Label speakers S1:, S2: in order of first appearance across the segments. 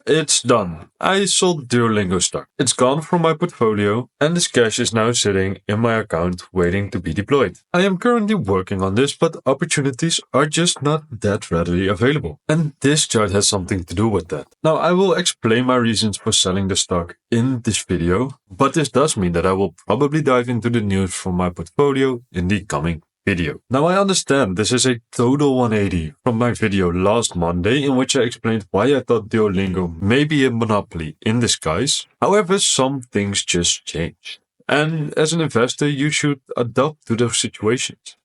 S1: it's done. I sold Duolingo stock. It's gone from my portfolio, and this cash is now sitting in my account waiting to be deployed. I am currently working on this, but opportunities are just not that readily available. And this chart has something to do with that. Now, I will explain my reasons for selling the stock in this video, but this does mean that I will probably dive into the news from my portfolio in the coming video. Now, I understand this is a total 180 from my video last Monday in which I explained why I thought Duolingo may be a monopoly in disguise. However, some things just changed. And as an investor, you should adapt to those situations.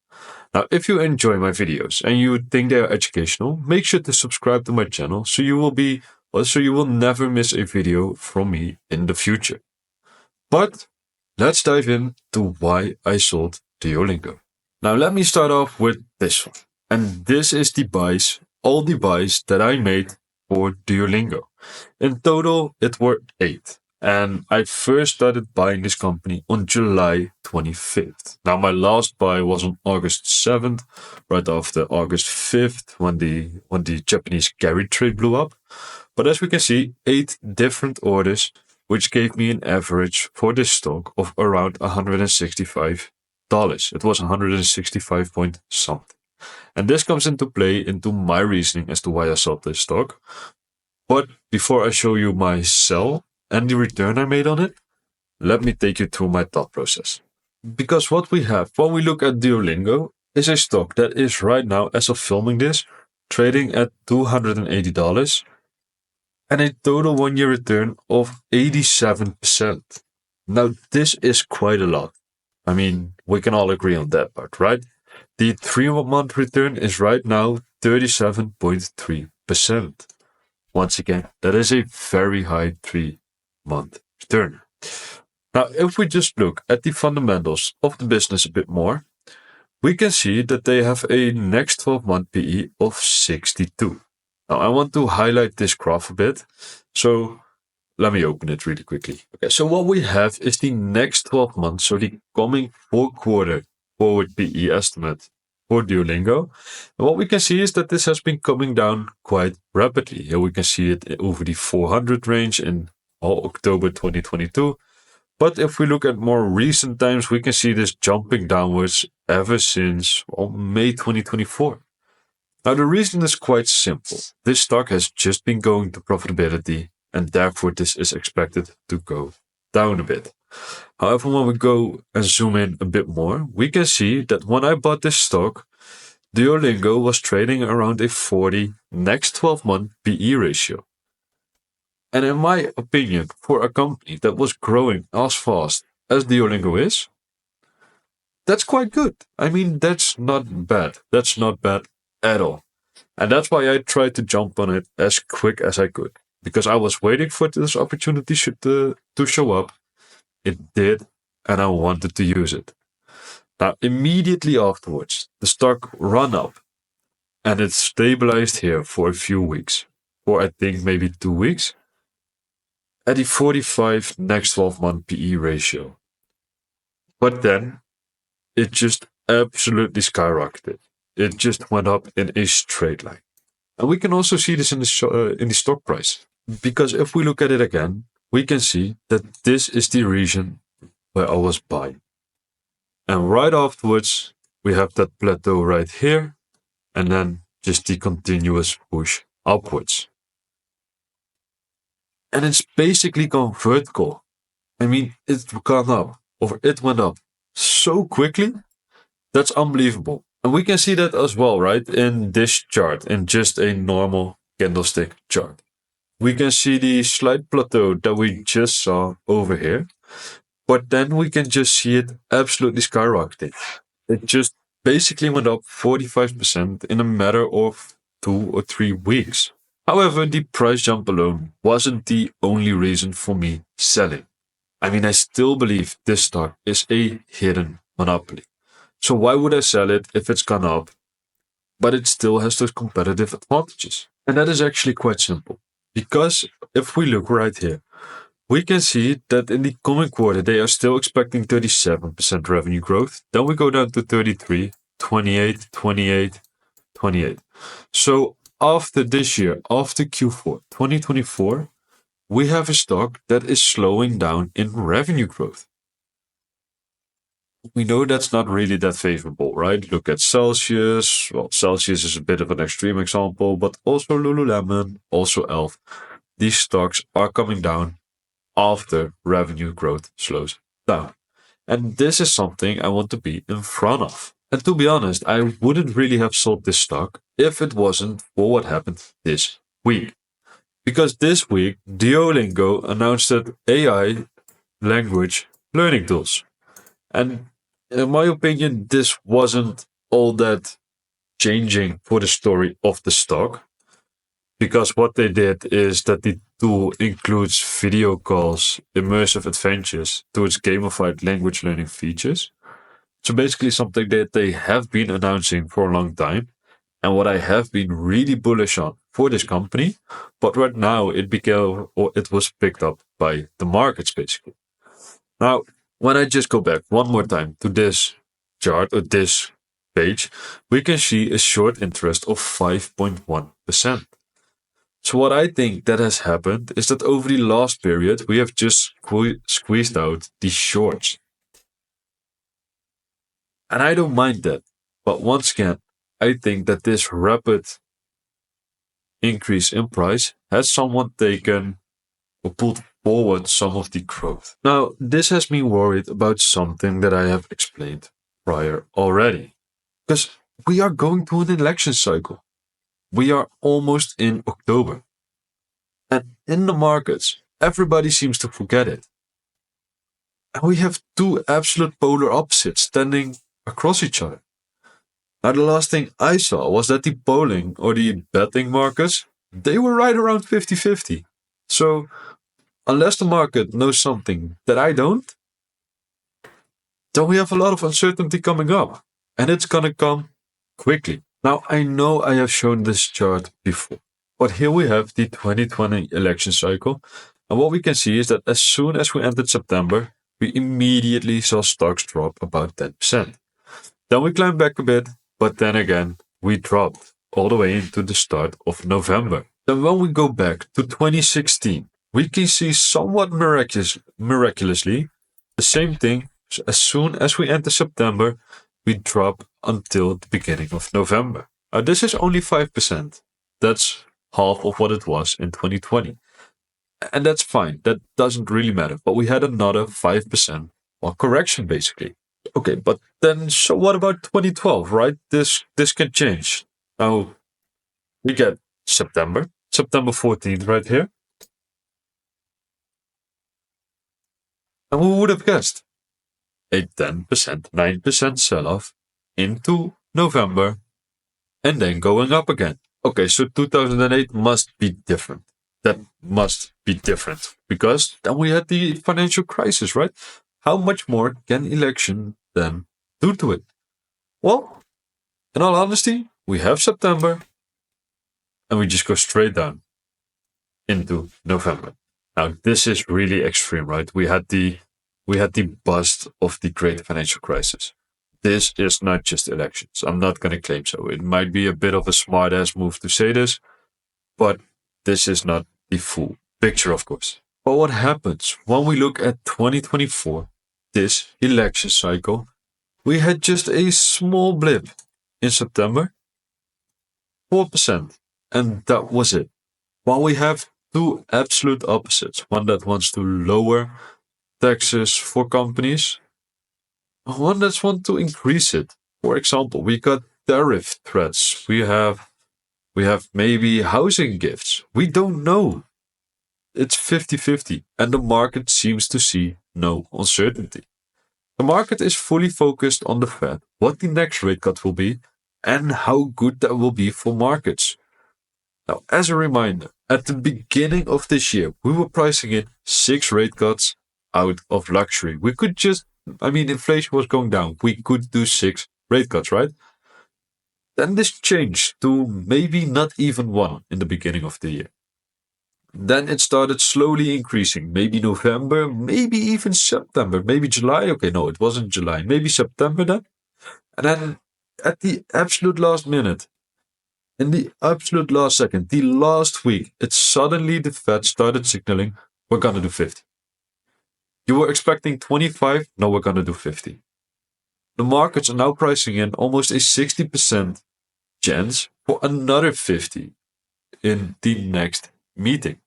S1: Now, if you enjoy my videos and you think they are educational, make sure to subscribe to my channel so you will never miss a video from me in the future. But let's dive into why I sold Duolingo. Now let me start off with this one. And this is all the buys that I made for Duolingo. In total, it were 8. And I first started buying this company on July 25th. Now my last buy was on August 7th, right after August 5th, when the Japanese carry trade blew up. But as we can see, 8 different orders, which gave me an average for this stock of around $165. It was 165 point something. And this comes into play into my reasoning as to why I sold this stock. But before I show you my sell and the return I made on it, let me take you through my thought process. Because what we have when we look at Duolingo is a stock that is right now, as of filming this, trading at $280 and a total 1-year return of 87%. Now, this is quite a lot. I mean, we can all agree on that part, right? The 3-month return is right now 37.3%. Once again, that is a very high 3-month return. Now, if we just look at the fundamentals of the business a bit more, we can see that they have a next 12-month PE of 62. Now, I want to highlight this graph a bit. So let me open it really quickly. Okay, so what we have is the next 12 months, so the coming 4-quarter forward PE estimate for Duolingo. And what we can see is that this has been coming down quite rapidly. Here we can see it over the 400 range in October 2022. But if we look at more recent times, we can see this jumping downwards ever since May 2024. Now, the reason is quite simple. This stock has just been going to profitability, and therefore this is expected to go down a bit. However, when we go and zoom in a bit more, we can see that when I bought this stock, Duolingo was trading around a 40 next 12-month PE ratio. And in my opinion, for a company that was growing as fast as Duolingo is, that's quite good. I mean, that's not bad. That's not bad at all. And that's why I tried to jump on it as quick as I could. Because I was waiting for this opportunity to show up. It did, and I wanted to use it. Now, immediately afterwards, the stock ran up, and it stabilized here for a few weeks, or I think maybe 2 weeks, at the 45 next 12-month PE ratio. But then, it just absolutely skyrocketed. It just went up in a straight line. And we can also see this in the stock price. Because if we look at it again, we can see that this is the region where I was buying. And right afterwards, we have that plateau right here, and then just the continuous push upwards. And it's basically gone vertical. I mean, it went up so quickly, that's unbelievable. And we can see that as well, right, in this chart, in just a normal candlestick chart. We can see the slight plateau that we just saw over here, but then we can just see it absolutely skyrocketing. It just basically went up 45% in a matter of 2 or 3 weeks. However, the price jump alone wasn't the only reason for me selling. I mean, I still believe this stock is a hidden monopoly. So why would I sell it if it's gone up, but it still has those competitive advantages? And that is actually quite simple. Because if we look right here, we can see that in the coming quarter, they are still expecting 37% revenue growth. Then we go down to 33, 28, 28, 28. So after this year, after Q4 2024, we have a stock that is slowing down in revenue growth. We know that's not really that favorable, right? Look at Celsius. Well, Celsius is a bit of an extreme example, but also Lululemon, also Elf. These stocks are coming down after revenue growth slows down. And this is something I want to be in front of. And to be honest, I wouldn't really have sold this stock if it wasn't for what happened this week. Because this week, Duolingo announced that AI language learning tools. And in my opinion, this wasn't all that changing for the story of the stock. Because what they did is that the tool includes video calls, immersive adventures to its gamified language learning features. So basically something that they have been announcing for a long time and what I have been really bullish on for this company. But right now it was picked up by the markets basically. Now, when I just go back one more time to this chart or this page, we can see a short interest of 5.1%. So what I think that has happened is that over the last period, we have just squeezed out the shorts. And I don't mind that. But once again, I think that this rapid increase in price has somewhat taken or pulled forward some of the growth. Now, this has me worried about something that I have explained prior already. Because we are going to an election cycle. We are almost in October. And in the markets, everybody seems to forget it. And we have two absolute polar opposites standing across each other. Now, the last thing I saw was that the polling or the betting markets, they were right around 50-50. So, unless the market knows something that I don't, then we have a lot of uncertainty coming up. And it's gonna come quickly. Now, I know I have shown this chart before, but here we have the 2020 election cycle. And what we can see is that as soon as we entered September, we immediately saw stocks drop about 10%. Then we climbed back a bit, but then again, we dropped all the way into the start of November. Then when we go back to 2016, we can see somewhat miraculously the same thing. So as soon as we enter September, we drop until the beginning of November. Now, this is only 5%. That's half of what it was in 2020. And that's fine. That doesn't really matter. But we had another 5% correction, basically. Okay, but then, so what about 2012, right? This can change. Now, we get September 14th right here. And who would have guessed? A 10%, 9% sell-off into November and then going up again. Okay, so 2008 must be different. That must be different because then we had the financial crisis, right? How much more can election then do to it? Well, in all honesty, we have September and we just go straight down into November. Now, this is really extreme, right? We had the bust of the great financial crisis. This is not just elections. I'm not going to claim so. It might be a bit of a smart ass move to say this, but this is not the full picture, of course. But what happens when we look at 2024, this election cycle, we had just a small blip in September, 4%, and that was it. While we have two absolute opposites, one that wants to lower taxes for companies, one that wants to increase it. For example, we got tariff threats. We have maybe housing gifts. We don't know. It's 50-50, and the market seems to see no uncertainty. The market is fully focused on the Fed, what the next rate cut will be, and how good that will be for markets. Now, as a reminder, at the beginning of this year, we were pricing in 6 rate cuts out of luxury. We could inflation was going down. We could do 6 rate cuts, right? Then this changed to maybe not even 1 in the beginning of the year. Then it started slowly increasing, maybe November, maybe even September, maybe July. Okay, no, it wasn't July, maybe September then. And then at the absolute last minute, In the absolute last second, the last week, the Fed started signaling, we're gonna do 50. You were expecting 25, no, we're gonna do 50. The markets are now pricing in almost a 60% chance for another 50 in the next meeting.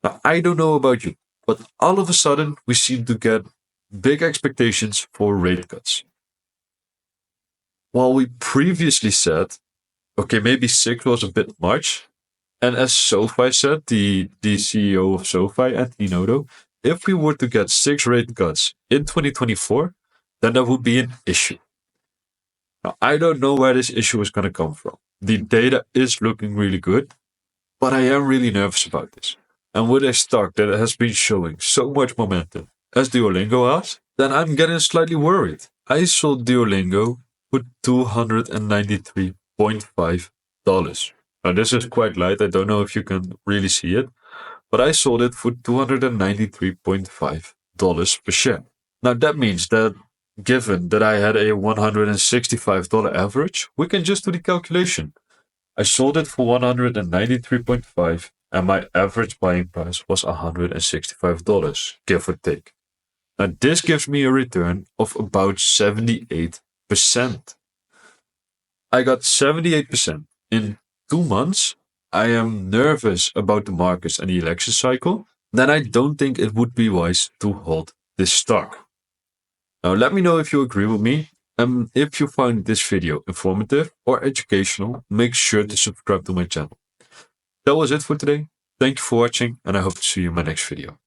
S1: Now, I don't know about you, but all of a sudden we seem to get big expectations for rate cuts. While we previously said, okay, maybe 6 was a bit much, and as SoFi said, the CEO of SoFi, Anthony Noto, if we were to get 6 rate cuts in 2024, then that would be an issue. Now, I don't know where this issue is going to come from. The data is looking really good, but I am really nervous about this. And with a stock that has been showing so much momentum, as Duolingo has, then I'm getting slightly worried. I sold Duolingo for $293.5. Now, this is quite light. I don't know if you can really see it, but I sold it for $293.5 per share. Now, that means that given that I had a $165 average, we can just do the calculation. I sold it for $193.5 and my average buying price was $165, give or take. Now, this gives me a return of about 78%. I got 78% in 2 months. I am nervous about the markets and the election cycle. Then I don't think it would be wise to hold this stock. Now, let me know if you agree with me. And if you found this video informative or educational, make sure to subscribe to my channel. That was it for today. Thank you for watching, and I hope to see you in my next video.